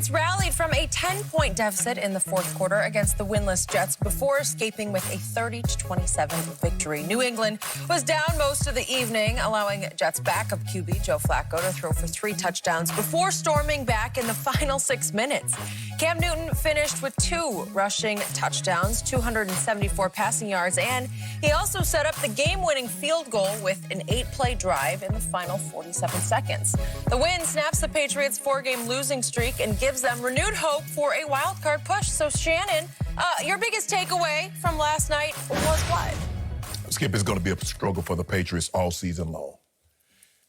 Patriots rallied from a 10-point deficit in the fourth quarter against the winless Jets before escaping with a 30-27 victory. New England was down most of the evening, allowing Jets backup QB Joe Flacco to throw for 3 touchdowns before storming back in the final 6 minutes. Cam Newton finished with 2 rushing touchdowns, 274 passing yards, and he also set up the game-winning field goal with an 8-play drive in the final 47 seconds. The win snaps the Patriots' 4-game losing streak and gives them renewed hope for a wild card push. So, Shannon, your biggest takeaway from last night was what? Skip, is going to be a struggle for the Patriots all season long.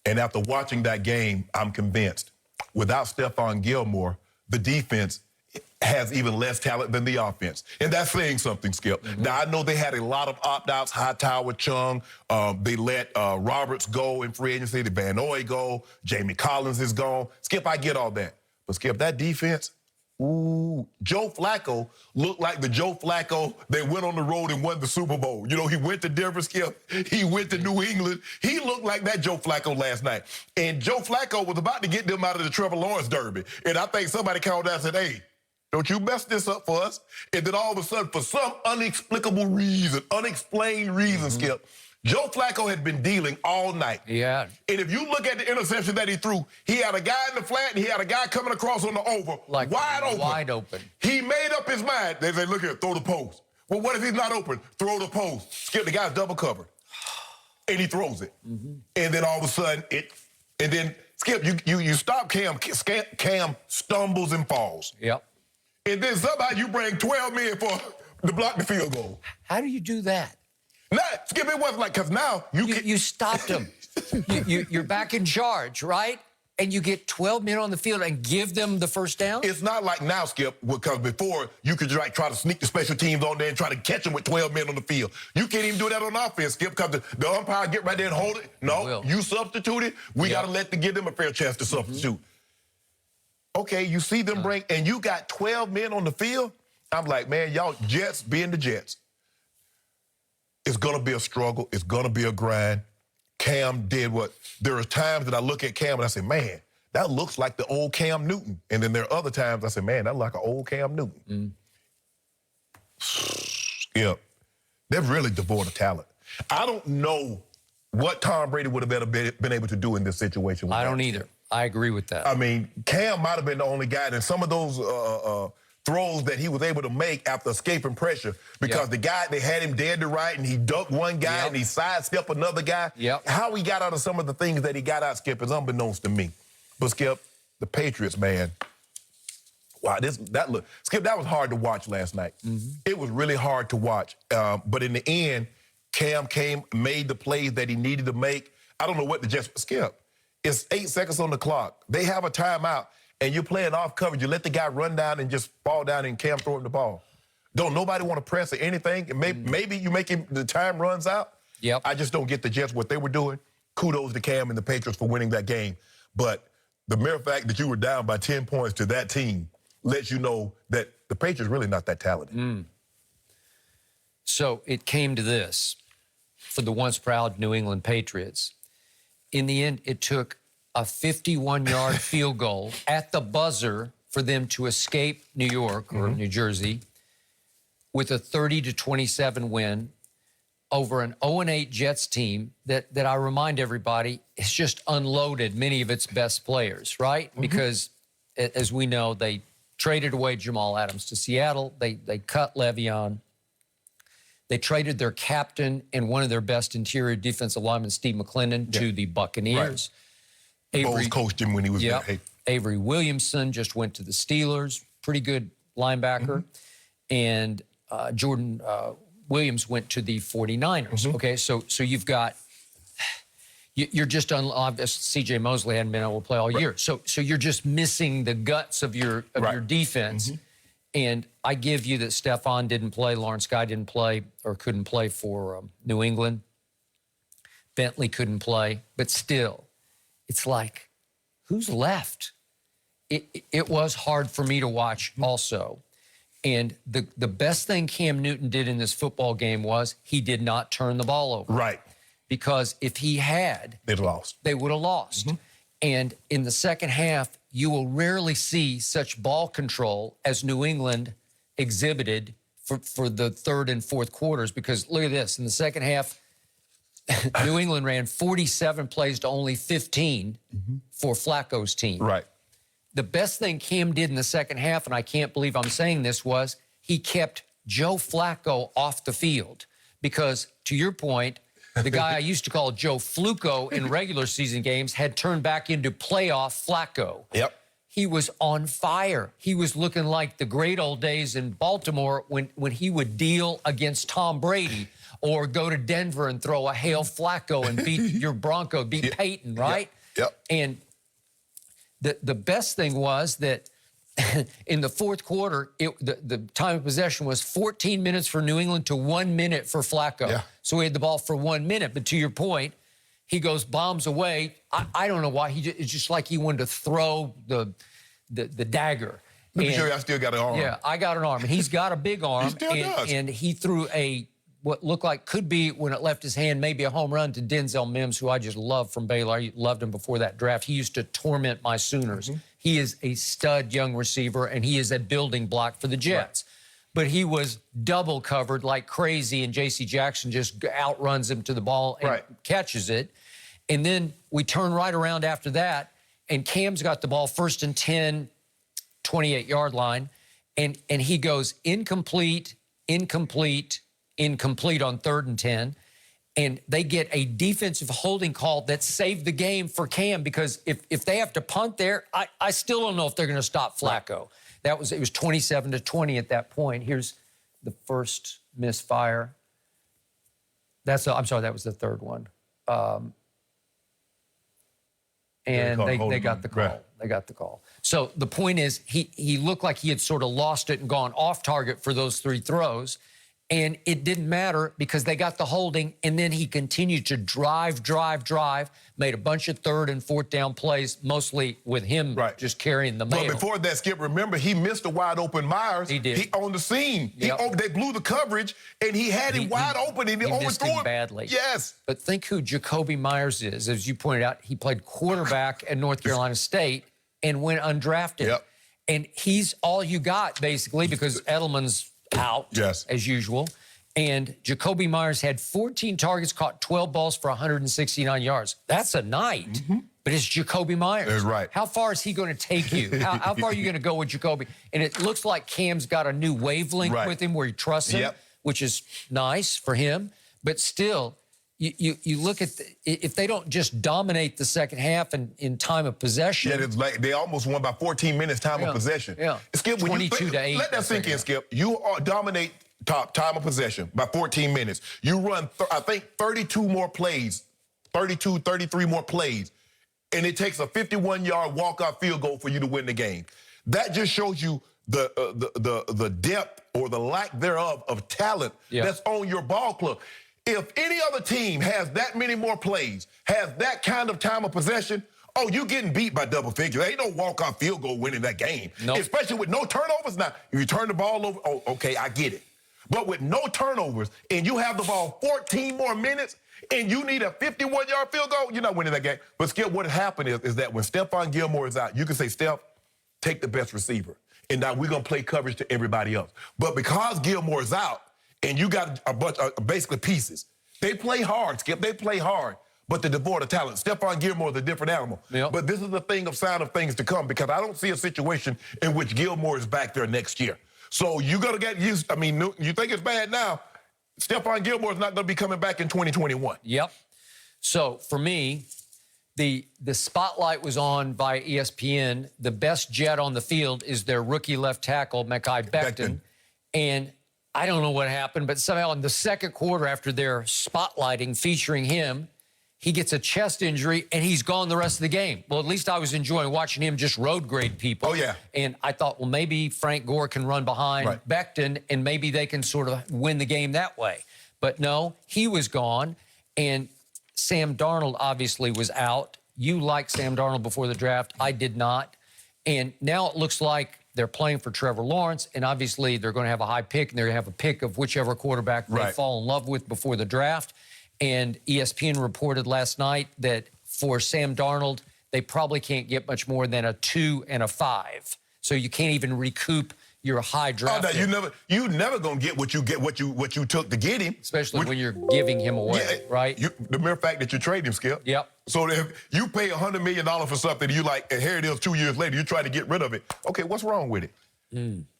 And after watching that game, I'm convinced without Stephon Gilmore, the defense has even less talent than the offense. And that's saying something, Skip. Now, I know they had a lot of opt-outs, Hightower, Chung. They let Roberts go in free agency, the Van Noy go, Jamie Collins is gone. Skip, I get all that. But, Skip, that defense, ooh, Joe Flacco looked like the Joe Flacco that went on the road and won the Super Bowl. You know, he went to Denver, Skip. He went to New England. He looked like that Joe Flacco last night. And Joe Flacco was about to get them out of the Trevor Lawrence Derby. And I think somebody called out and said, hey, don't you mess this up for us. And then all of a sudden, for some inexplicable reason, unexplained reason, Skip, Joe Flacco had been dealing all night. Yeah. And if you look at the interception that he threw, he had a guy in the flat and he had a guy coming across on the over, like wide open. Wide open. He made up his mind. They say, look here, throw the post. Well, what if he's not open? Throw the post. Skip, the guy's double covered. And he throws it. And then all of a sudden, and then, Skip, you stop Cam. Cam stumbles and falls. Yep. And then somehow you bring 12 men to block the field goal. How do you do that? Now, Skip, it wasn't like, because now you stopped him. You're back in charge, right? And you get 12 men on the field and give them the first down? It's not like now, Skip, because before you could try to sneak the special teams on there and try to catch them with 12 men on the field. You can't even do that on offense, Skip, because the umpire get right there and hold it. No, you substituted. We got to give them a fair chance to substitute. Okay, you see them bring, and you got 12 men on the field. I'm like, man, y'all Jets being the Jets. It's going to be a struggle. It's going to be a grind. Cam did what? There are times that I look at Cam and I say, man, that looks like the old Cam Newton. And then there are other times I say, man, that's like an old Cam Newton. Yeah, they're really devoid of talent. I don't know what Tom Brady would have ever been able to do in this situation. I don't either. I agree with that. I mean, Cam might have been the only guy, and some of those throws that he was able to make after escaping pressure, because the guy, they had him dead to right, and he ducked one guy, and he sidestepped another guy. How he got out of some of the things that he got out, Skip, is unbeknownst to me. But, Skip, the Patriots, man, wow, Skip, that was hard to watch last night. It was really hard to watch. But in the end, Cam made the plays that he needed to make. I don't know what the Jets, Skip, it's 8 seconds on the clock. They have a timeout, and you're playing off coverage. You let the guy run down and just fall down and Cam throw him the ball. Don't nobody want to press or anything. And maybe you make him, the time runs out. I just don't get the Jets, what they were doing. Kudos to Cam and the Patriots for winning that game. But the mere fact that you were down by 10 points to that team lets you know that the Patriots really not that talented. So it came to this for the once proud New England Patriots. In the end, it took a 51-yard field goal at the buzzer for them to escape New York or New Jersey with a 30-27 win over an 0-8 Jets team that I remind everybody has just unloaded many of its best players, right? Because, as we know, they traded away Jamal Adams to Seattle. They cut Le'Veon. They traded their captain and one of their best interior defensive linemen, Steve McClendon, to the Buccaneers. Bowles coached him when he was there. Avery Williamson just went to the Steelers, pretty good linebacker. And Jordan Williams went to the 49ers. Okay, so you've got, you're just obvious. C.J. Mosley hadn't been able to play all year. So you're just missing the guts of your defense. And I give you that Stephon didn't play, Lawrence Guy didn't play or couldn't play for New England. Bentley couldn't play, but still, it's like, who's left? It was hard for me to watch also. And the best thing Cam Newton did in this football game was he did not turn the ball over. Because if he had, they'd lost. They would have lost. And in the second half, you will rarely see such ball control as New England exhibited for the third and fourth quarters, because look at this. In the second half, New England ran 47 plays to only 15 for Flacco's team. Right. The best thing Cam did in the second half, and I can't believe I'm saying this, was he kept Joe Flacco off the field. Because, to your point, the guy I used to call Joe Fluco in regular season games had turned back into playoff Flacco. Yep. He was on fire. He was looking like the great old days in Baltimore when he would deal against Tom Brady or go to Denver and throw a Hail Flacco and beat your Bronco, beat Peyton, right? Yep. And the best thing was that in the fourth quarter, the time of possession was 14 minutes for New England to 1 minute for Flacco. Yeah. So he had the ball for 1 minute. But to your point, he goes bombs away. I don't know why. It's just like he wanted to throw the dagger. Let me show you I still got an arm. Yeah, I got an arm. And he's got a big arm. He still does. And he threw what looked like could be, when it left his hand, maybe a home run to Denzel Mims, who I just love from Baylor. I loved him before that draft. He used to torment my Sooners. He is a stud young receiver, and he is a building block for the Jets. Right. But he was double covered like crazy, and J.C. Jackson just outruns him to the ball and catches it. And then we turn right around after that, and Cam's got the ball first and 10, 28-yard line, and he goes incomplete, incomplete, incomplete on 3rd and 10. And they get a defensive holding call that saved the game for Cam, because if they have to punt there, I still don't know if they're going to stop Flacco. It was 27-20 at that point. Here's the first misfire. I'm sorry, that was the third one. And they got the call. Right. They got the call. So the point is, he looked like he had sort of lost it and gone off target for those 3 throws. And it didn't matter because they got the holding, and then he continued to drive, made a bunch of 3rd and 4th down plays, mostly with him just carrying the mail. But before that, Skip, remember, he missed a wide open Myers. He did. He on the scene. They blew the coverage, and he had him wide open, and he missed overthrew him it badly. Yes. But think who Jacoby Myers is. As you pointed out, he played quarterback at North Carolina State and went undrafted. Yep. And he's all you got, basically, because Edelman's out, as usual. And Jacoby Myers had 14 targets, caught 12 balls for 169 yards. That's a night, but it's Jacoby Myers. That's right. How far is he going to take you? How far are you going to go with Jacoby? And it looks like Cam's got a new wavelength with him where he trusts him, which is nice for him. But still, you look at if they don't just dominate the second half in time of possession. Yeah, it's like they almost won by 14 minutes time of possession. Yeah, Skip, 22-8. Let that sink in, Skip. You dominate time of possession by 14 minutes. You run, I think, 32 more plays, 32, 33 more plays, and it takes a 51-yard walk-off field goal for you to win the game. That just shows you the depth or the lack thereof of talent that's on your ball club. If any other team has that many more plays, has that kind of time of possession, you getting beat by double figures. Ain't no walk-off field goal winning that game. Nope. Especially with no turnovers. Now, if you turn the ball over, okay, I get it. But with no turnovers, and you have the ball 14 more minutes, and you need a 51-yard field goal, you're not winning that game. But, Skip, what happened is that when Stephon Gilmore is out, you can say, Steph, take the best receiver. And now we're going to play coverage to everybody else. But because Gilmore is out, and you got a bunch of basically pieces, they play hard, Skip. They play hard, but they're devoid of talent. Stephon Gilmore is a different animal. Yep. But this is the sign of things to come, because I don't see a situation in which Gilmore is back there next year. So you're going to get used. I mean, you think it's bad now. Stephon Gilmore is not going to be coming back in 2021. Yep. So for me, the spotlight was on by ESPN. The best Jet on the field is their rookie left tackle, Mekhi Becton. And I don't know what happened, but somehow in the second quarter, after their spotlighting featuring him, he gets a chest injury, and he's gone the rest of the game. Well, at least I was enjoying watching him just road grade people. Oh, yeah. And I thought, well, maybe Frank Gore can run behind Becton, and maybe they can sort of win the game that way. But no, he was gone, and Sam Darnold obviously was out. You liked Sam Darnold before the draft. I did not. And now it looks like they're playing for Trevor Lawrence, and obviously they're going to have a high pick, and they're going to have a pick of whichever quarterback they fall in love with before the draft. And ESPN reported last night that for Sam Darnold, they probably can't get much more than a 2 and a 5. So you can't even recoup your high draft. Oh, no, you never gonna get what you took to get him. Especially when you're giving him away, right? The mere fact that you trade him, Skip. Yep. So if you pay $100 million for something, you like, and here it is 2 years later, you try to get rid of it. Okay, what's wrong with it?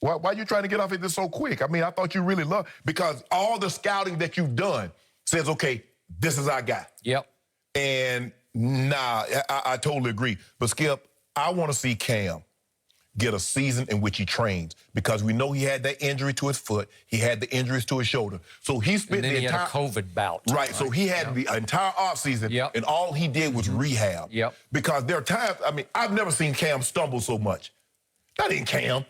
Why are you trying to get off it this so quick? I mean, I thought you really loved, because all the scouting that you've done says, okay, this is our guy. Yep. And nah, I totally agree. But Skip, I want to see Cam get a season in which he trains, because we know he had that injury to his foot. He had the injuries to his shoulder. So he spent and then the entire... he had a COVID bout. Right, so he had the entire offseason, and all he did was rehab. Yep. Because there are times, I mean, I've never seen Cam stumble so much. That ain't Cam.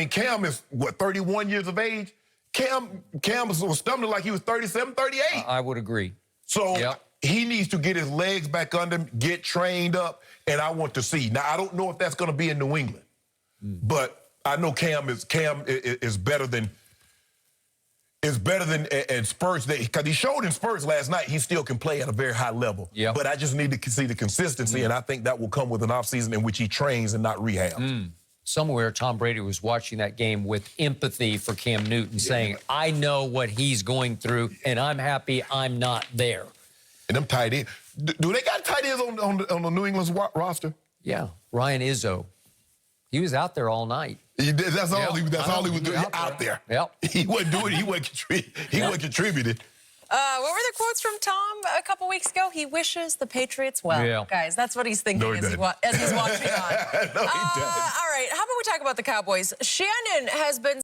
Cam is, what, 31 years of age? Cam was stumbling like he was 37, 38. I would agree. So he needs to get his legs back under him, get trained up, and I want to see. Now, I don't know if that's going to be in New England, but I know Cam is better than in Spurs, because he showed in Spurs last night he still can play at a very high level. Yep. But I just need to see the consistency, and I think that will come with an offseason in which he trains and not rehab. Somewhere Tom Brady was watching that game with empathy for Cam Newton, saying, I know what he's going through, and I'm happy I'm not there. And them tight ends. Do they got tight ends on the New England's roster? Yeah, Ryan Izzo. He was out there all night. That's all he was doing out there. Yep. He wasn't doing it. He wasn't contributing. What were the quotes from Tom a couple weeks ago? He wishes the Patriots well. Yeah. Guys, that's what he's thinking as he's watching on. No, he doesn't. All right, how about we talk about the Cowboys? Shannon has been